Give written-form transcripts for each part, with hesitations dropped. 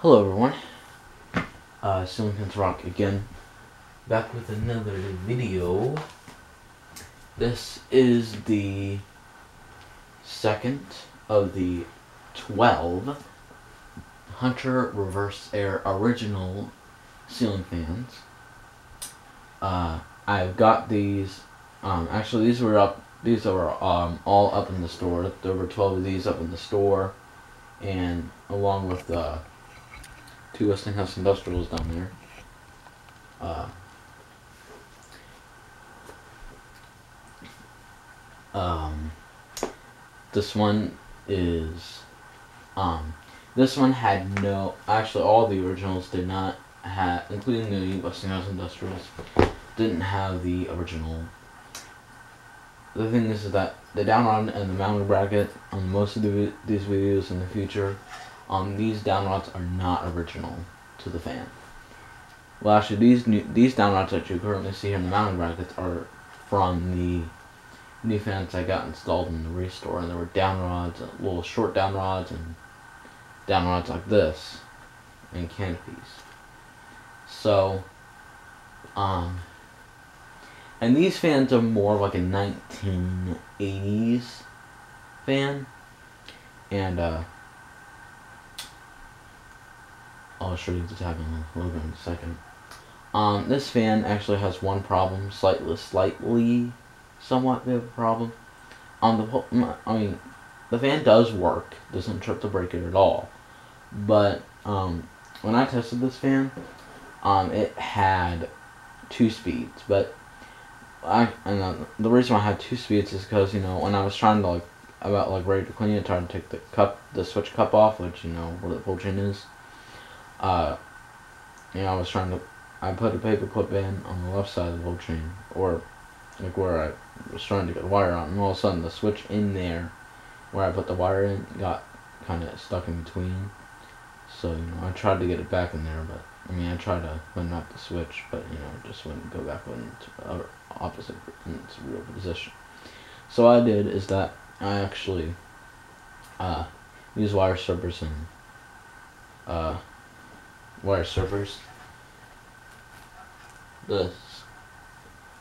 Hello everyone, Silicon Rock again, back with another video. This is the second of the 12 Hunter Reverse Aire original ceiling fans. I've got these, actually these were all up in the store. There were 12 of these up in the store, and along with the two Westinghouse Industrials down there. This one is, this one had no, actually all the originals did not have, including the Westinghouse Industrials, didn't have the original. The thing is that the downrod and the mounting bracket on most of these videos in the future, these downrods are not original to the fan. Well, actually, these downrods that you currently see here in the mounting brackets are from the new fans I got installed in the restore, and there were downrods, little short downrods, and downrods like this, and canopies. So, and these fans are more like a 1980s fan, and I'll show you the tag on the logo in a second. This fan actually has one problem, somewhat bit of a problem. The fan does work, doesn't trip to break it at all. But when I tested this fan, it had 2 speeds. But the reason why I had 2 speeds is because, you know, when I was trying to ready to clean it, trying to take the switch cup off, which, you know where the pull chain is. You know, I put a paper clip in on the left side of the pull chain, or like where I was trying to get the wire on, and all of a sudden the switch in there where I put the wire in got kind of stuck in between. So, you know, I tried to get it back in there, but I tried to unknot the switch, but, you know, it just wouldn't go back into opposite in its real position. So what I did is that I actually use wire strippers and wire strippers, this,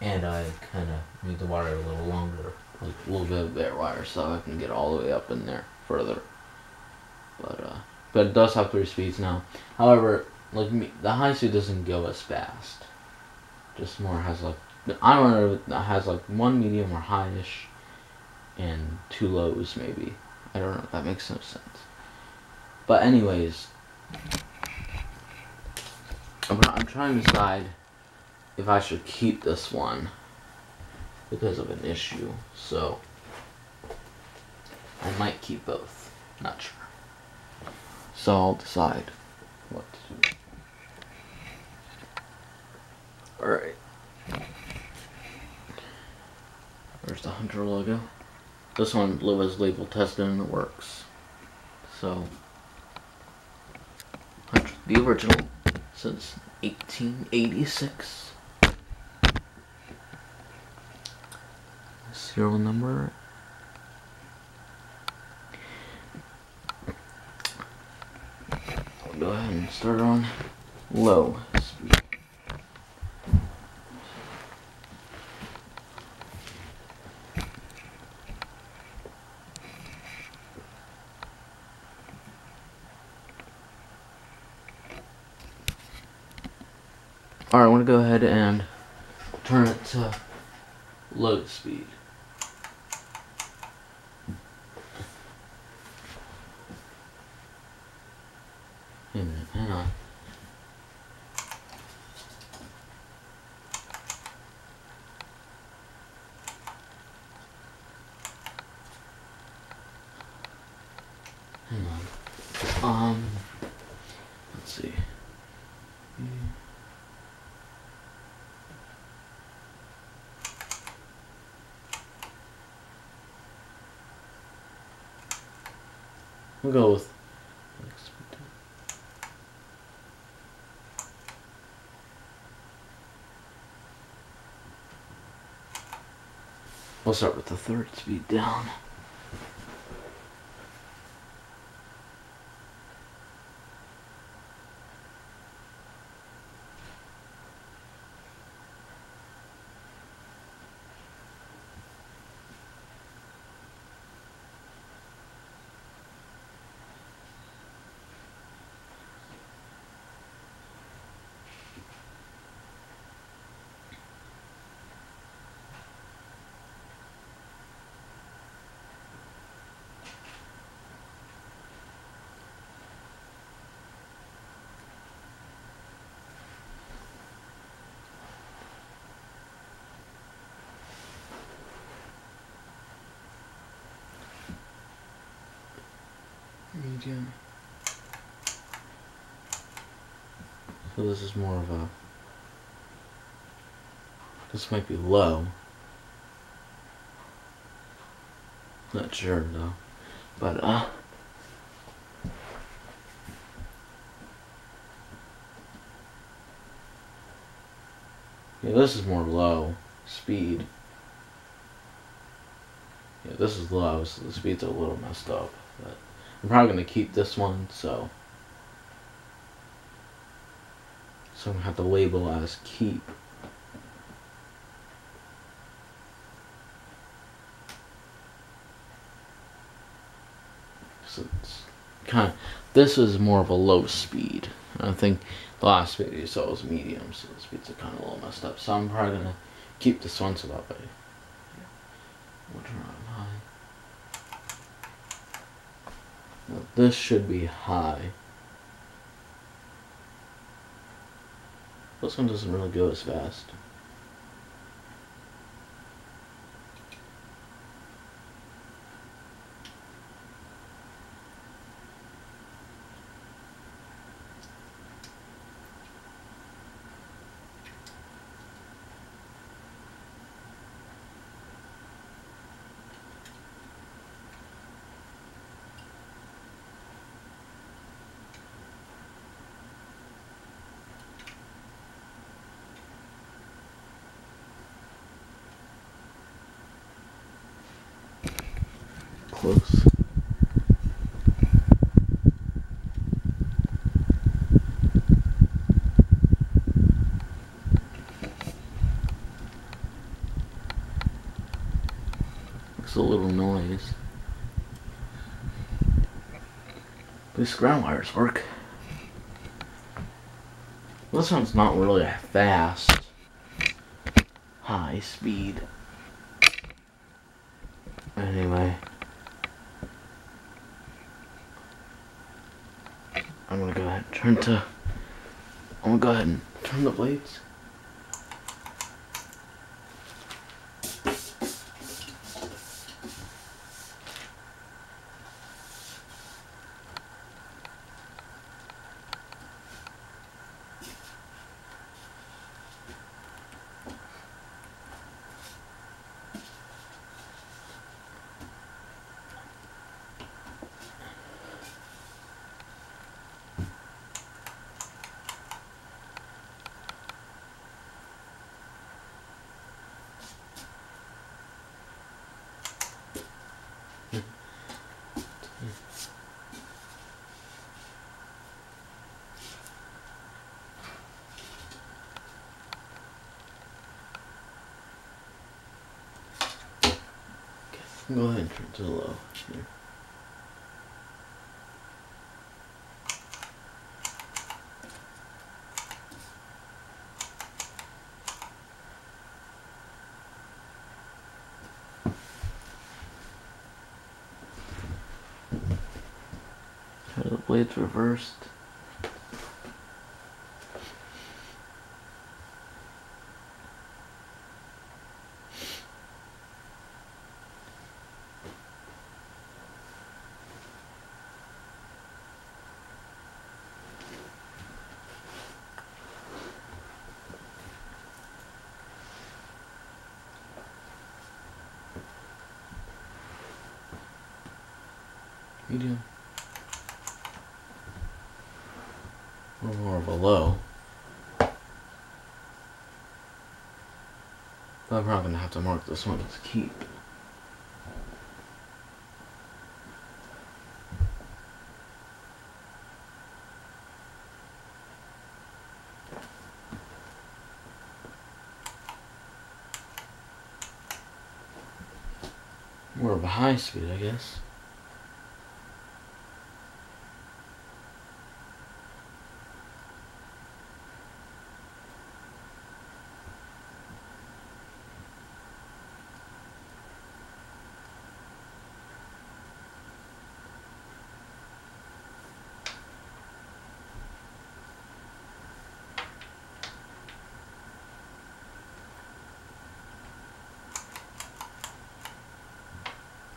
and I kind of made the wire a little longer, like a little bit of bare wire, so I can get all the way up in there further. But it does have 3 speeds now. However, like the high speed doesn't go as fast. Just more has like, I don't know, it has like 1 medium or high-ish and 2 lows maybe. I don't know if that makes no sense. But anyways, I'm trying to decide if I should keep this one because of an issue. So I might keep both. Not sure. So I'll decide what to do. Alright. There's the Hunter logo. This one was label tested and it works. So, Hunter, the original, since 1886. Serial number. I'll go ahead and start on low speed. Alright, I want to go ahead and turn it to low speed. Wait a minute, hang on. Hang on. Let's see. We'll go with we'll start with the 3rd speed down. medium. So this is more of a, this might be low. Not sure though. But yeah, this is more low speed. Yeah, this is low, so the speeds are a little messed up. But I'm probably gonna keep this one, so I'm gonna have to label as keep. So it's kind of, this is more of a low speed. I think the last speed you saw was medium, so the speeds are kind of a little messed up. So I'm probably gonna keep this one so that way we'll turn on high. Now this should be high. This one doesn't really go as fast. Close. Makes a little noise. These ground wires work. This one's not really a fast, high speed. Anyway, I'm gonna go ahead and turn the blades. Go ahead and turn it to low here. Have the blades reversed. Medium. Or more of a low. But I'm probably gonna have to mark this one as keep. More of a high speed, I guess.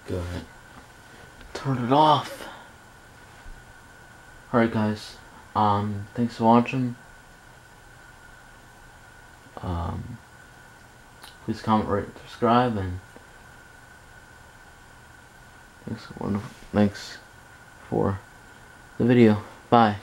Go ahead. Turn it off. Alright guys, thanks for watching. Please comment, rate, subscribe, and thanks for the video. Bye.